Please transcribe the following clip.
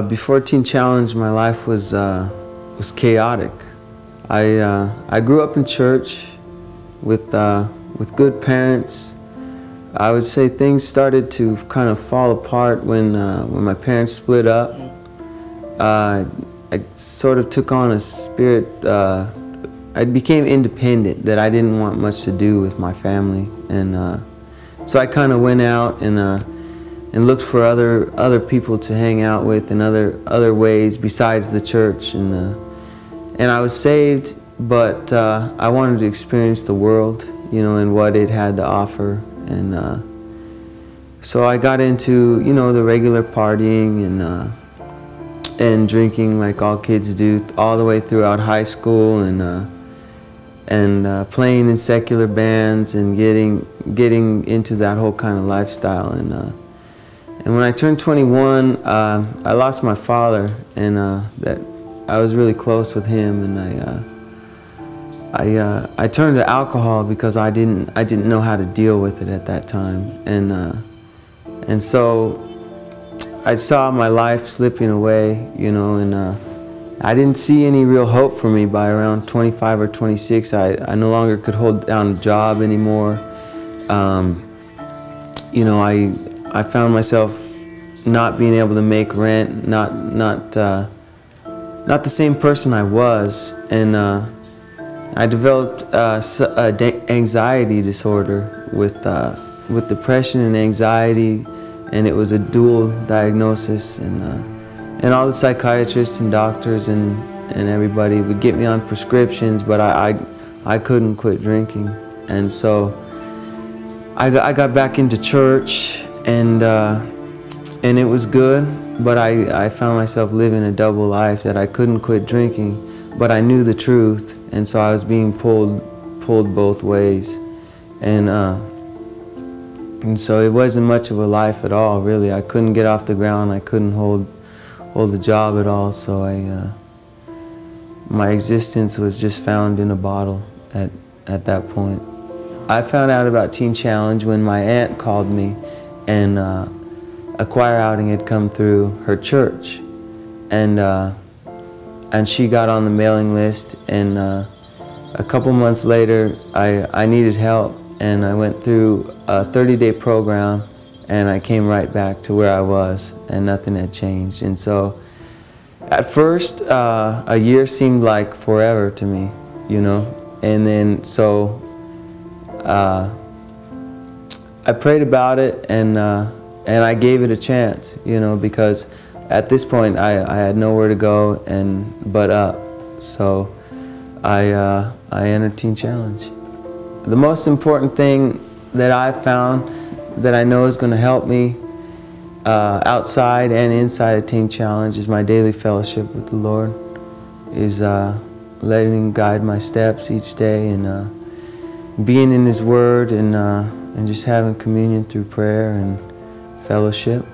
Before Teen Challenge, my life was chaotic. I grew up in church with good parents. I would say things started to kind of fall apart when my parents split up. I sort of took on a spirit. I became independent, that I didn't want much to do with my family, and so I kind of went out and looked for other people to hang out with in other ways besides the church, and I was saved, but I wanted to experience the world, you know, and what it had to offer, and so I got into, you know, the regular partying and drinking like all kids do, all the way throughout high school, and playing in secular bands and getting into that whole kind of lifestyle, and when I turned 21, I lost my father, and that I was really close with him, and I turned to alcohol because I didn't know how to deal with it at that time, and so I saw my life slipping away, you know, and I didn't see any real hope for me by around 25 or 26. I no longer could hold down a job anymore. You know, I found myself not being able to make rent, not the same person I was, and I developed anxiety disorder with depression and anxiety, and it was a dual diagnosis, and all the psychiatrists and doctors and everybody would get me on prescriptions, but I couldn't quit drinking, and so I got back into church, and it was good, but I found myself living a double life, that I couldn't quit drinking, but I knew the truth, and so I was being pulled both ways, and so it wasn't much of a life at all, really. I couldn't get off the ground. I couldn't hold a job at all. So my existence was just found in a bottle at that point. I found out about Teen Challenge when my aunt called me, and a choir outing had come through her church, and she got on the mailing list, and a couple months later I needed help, and I went through a 30-day program, and I came right back to where I was, and nothing had changed. And so at first a year seemed like forever to me, you know, and then so I prayed about it, and I gave it a chance, you know, because at this point I had nowhere to go but up. So I entered Teen Challenge. The most important thing that I've found that I know is going to help me outside and inside of Teen Challenge is my daily fellowship with the Lord, is letting Him guide my steps each day, and being in His Word, and just having communion through prayer and fellowship.